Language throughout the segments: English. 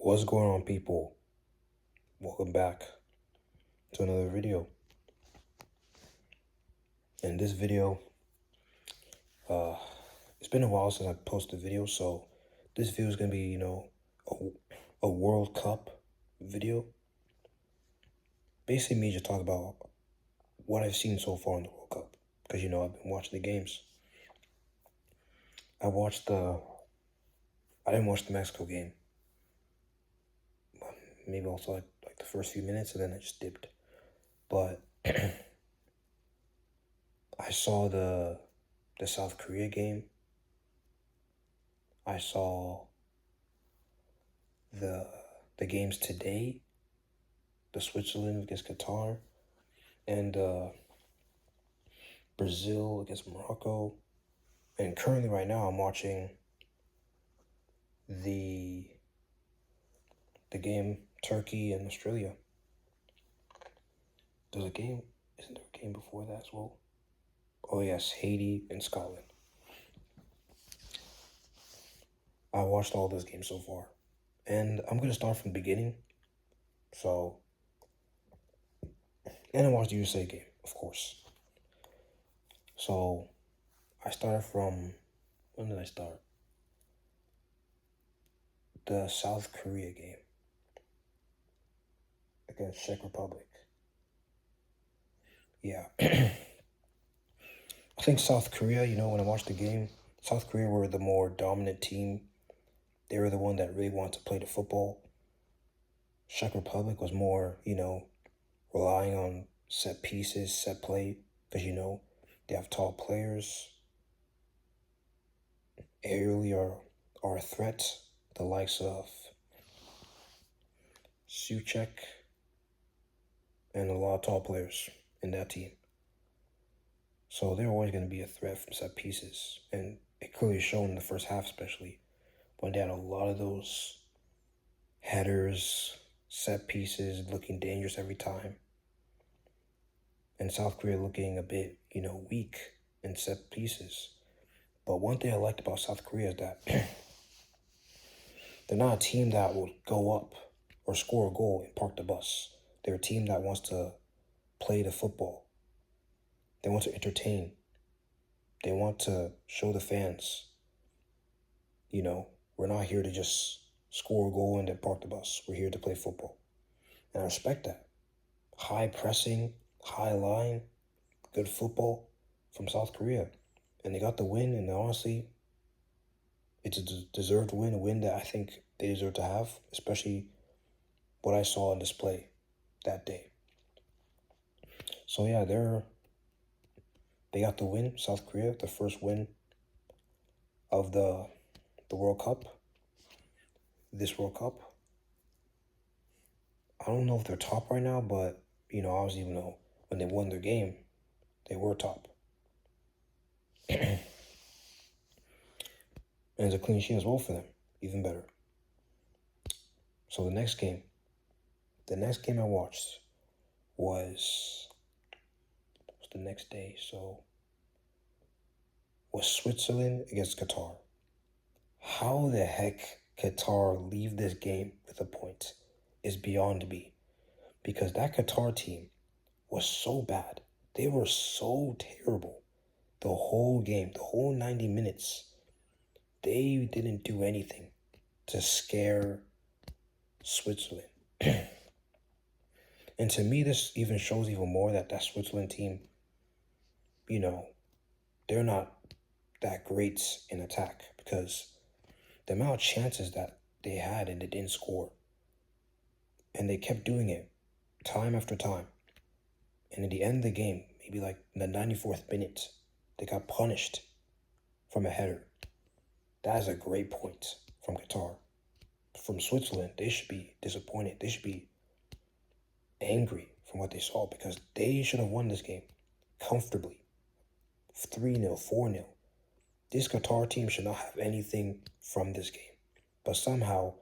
What's going on, people? Welcome back to another video. In this video, it's been a while since I posted a video, so this video is gonna be, a World Cup video. Basically, me just talk about what I've seen so far in the World Cup, because I've been watching the games. I didn't watch the Mexico game. Maybe also like the first few minutes, and then I just dipped. But I saw the South Korea game. I saw the games today, the Switzerland against Qatar, and Brazil against Morocco. And currently right now I'm watching the game Turkey and Australia. Isn't there a game before that as well? Oh yes, Haiti and Scotland. I watched all those games so far. And I'm gonna start from the beginning. And I watched the USA game, of course. So I started from, when did I start? The South Korea game against Czech Republic. Yeah. I think South Korea, when I watched the game, South Korea were the more dominant team. They were the one that really wanted to play the football. Czech Republic was more, relying on set pieces, set play, because, they have tall players. Aerially are a threat, the likes of Suchek and a lot of tall players in that team. So they're always going to be a threat from set pieces. And it clearly showed in the first half, especially when they had a lot of those headers, set pieces looking dangerous every time. And South Korea looking a bit, weak in set pieces. But one thing I liked about South Korea is that they're not a team that will go up or score a goal and park the bus. They're a team that wants to play the football. They want to entertain. They want to show the fans, we're not here to just score a goal and then park the bus. We're here to play football. And I respect that. High pressing, high line, good football from South Korea. And they got the win, and honestly, it's a deserved win, a win that I think they deserve to have, especially what I saw on display that day. So yeah, they got the win, South Korea, the first win of the World Cup, this World Cup. I don't know if they're top right now, but, obviously, when they won their game, they were top. And it's a clean sheet as well for them, even better. So the next game I watched was the next day, was Switzerland against Qatar. How the heck Qatar leave this game with a point is beyond me, because that Qatar team was so bad. They were so terrible the whole game, the whole 90 minutes. They didn't do anything to scare Switzerland. And to me, this even shows even more that Switzerland team, they're not that great in attack, because the amount of chances that they had and they didn't score. And they kept doing it time after time. And at the end of the game, maybe like in the 94th minute, they got punished from a header. That is a great point from Qatar. From Switzerland, they should be disappointed. They should be angry from what they saw, because they should have won this game comfortably. 3-0, 4-0. This Qatar team should not have anything from this game. But somehow,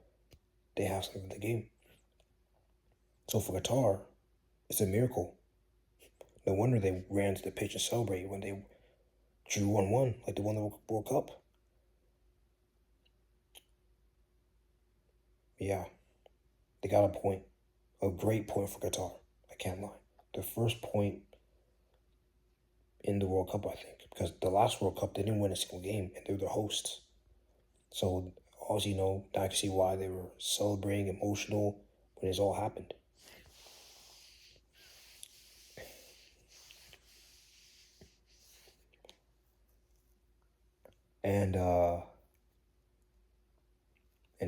they have something from the game. So for Qatar, it's a miracle. No wonder they ran to the pitch and celebrated when they drew 1-1, like they won the World Cup. Yeah. They got a point, a great point for Qatar. I can't lie. The first point in the World Cup, I think, because the last World Cup they didn't win a single game, and they're the hosts. So obviously, I can see why they were celebrating, emotional when this all happened. And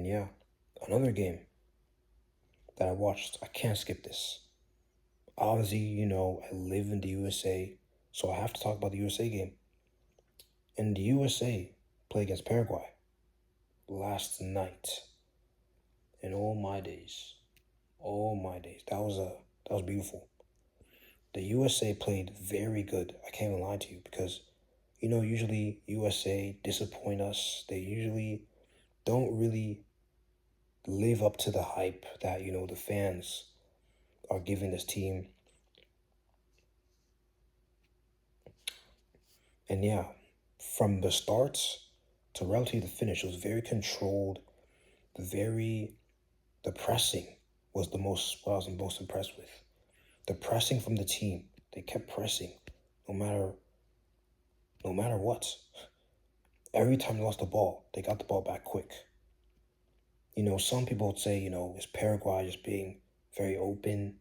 yeah, another game that I watched. I can't skip this. Obviously, I live in the USA, so I have to talk about the USA game. And the USA played against Paraguay last night. And that was beautiful. The USA played very good. I can't even lie to you because, usually USA disappoint us. They usually don't really live up to the hype that, the fans are giving this team. And yeah, from the starts to relatively the finish, it was very controlled. The pressing was what I was most impressed with. The pressing from the team. They kept pressing no matter what. Every time they lost the ball, they got the ball back quick. Some people would say, is Paraguay just being very open,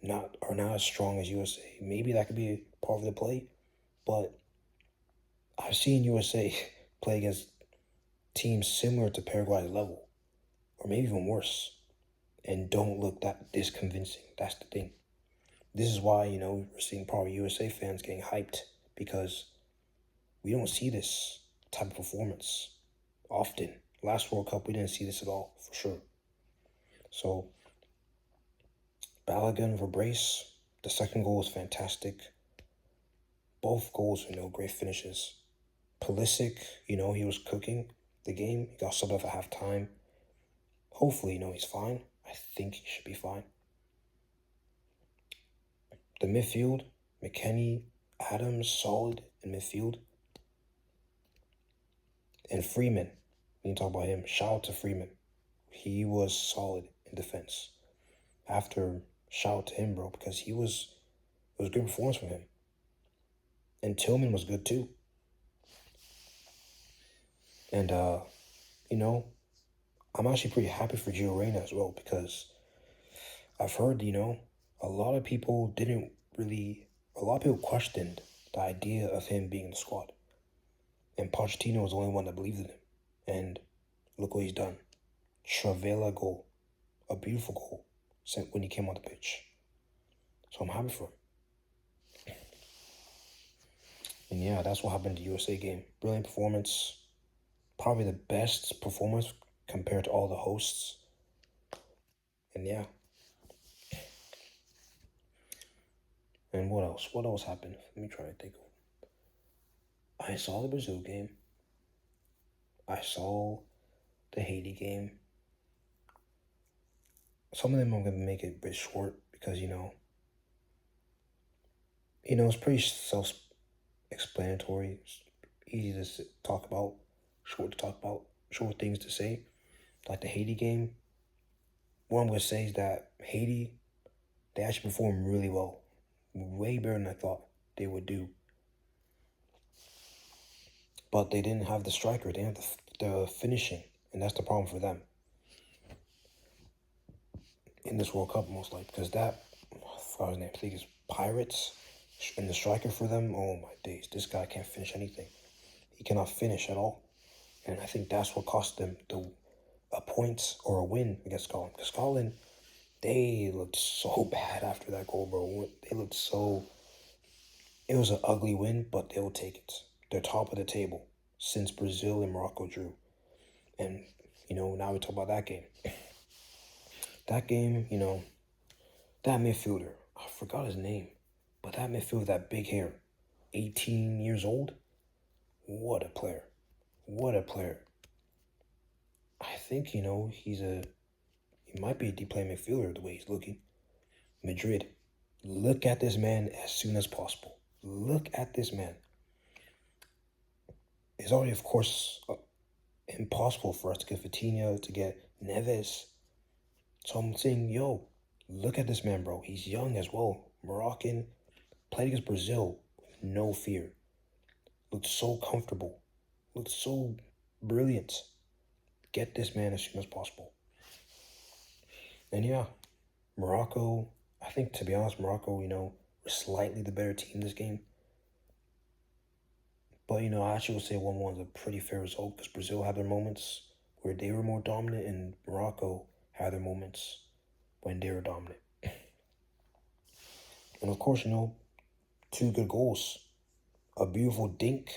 not as strong as USA? Maybe that could be part of the play, but I've seen USA play against teams similar to Paraguay's level, or maybe even worse, and don't look this convincing. That's the thing. This is why, we're seeing probably USA fans getting hyped because we don't see this type of performance often. Last World Cup, we didn't see this at all, for sure. So, Balogun for brace. The second goal was fantastic. Both goals were great finishes. Pulisic, he was cooking the game. He got subbed off at halftime. Hopefully, he's fine. I think he should be fine. The midfield, McKennie, Adams, solid in midfield. And Freeman, we can talk about him. Shout out to Freeman. He was solid in defense. Shout out to him, bro, because it was a good performance from him. And Tillman was good too. And I'm actually pretty happy for Gio Reyna as well because I've heard, a lot of people questioned the idea of him being in the squad. And Pochettino was the only one that believed in him. And look what he's done. Travella goal. A beautiful goal when he came on the pitch. So I'm happy for him. And yeah, that's what happened in the USA game. Brilliant performance. Probably the best performance compared to all the hosts. And yeah. And what else? What else happened? Let me try to think. I saw the Brazil game. I saw the Haiti game. Some of them I'm going to make it a bit short because, it's pretty self-explanatory. It's easy to talk about, short things to say. Like the Haiti game, what I'm going to say is that Haiti, they actually performed really well. Way better than I thought they would do. But they didn't have the striker. They didn't have the finishing. And that's the problem for them. In this World Cup, most likely. Because I forgot his name. I think it's Pirates. And the striker for them, oh my days. This guy can't finish anything. He cannot finish at all. And I think that's what cost them a point or a win against Scotland. Because Scotland, they looked so bad after that goal, bro. They looked so... It was an ugly win, but they'll take it. They're top of the table since Brazil and Morocco drew. And, now we talk about that game. That game, that midfielder, I forgot his name, but that midfielder, that big hair, 18 years old, what a player. What a player. I think, he might be a deep playing midfielder the way he's looking. Madrid, look at this man as soon as possible. Look at this man. It's already, of course, impossible for us to get Vitinha, to get Neves. So I'm saying, yo, look at this man, bro. He's young as well. Moroccan, played against Brazil, no fear. Looked so comfortable. Looked so brilliant. Get this man as soon as possible. And yeah, Morocco, I think, to be honest, Morocco, were slightly the better team this game. But, I actually would say 1-1 is a pretty fair result because Brazil had their moments where they were more dominant and Morocco had their moments when they were dominant. And of course, two good goals. A beautiful dink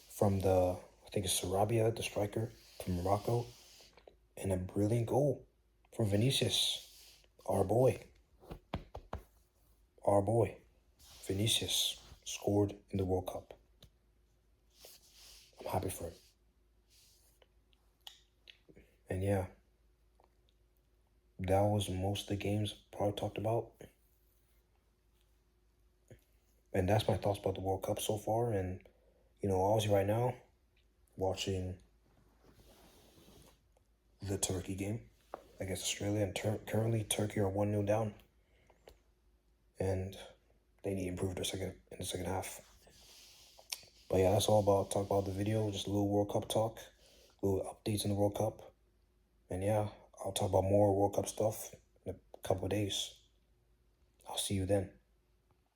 from I think it's Sarabia, the striker from Morocco, and a brilliant goal from Vinicius, our boy. Our boy, Vinicius, scored in the World Cup. I'm happy for him. And yeah, that was most of the games probably talked about. And that's my thoughts about the World Cup so far. And, obviously right now, watching the Turkey game against Australia. And currently, Turkey are 1-0 down. And they need to improve in the second half. But yeah, that's all about talk about the video. Just a little World Cup talk, little updates in the World Cup. And yeah, I'll talk about more World Cup stuff in a couple of days. I'll see you then.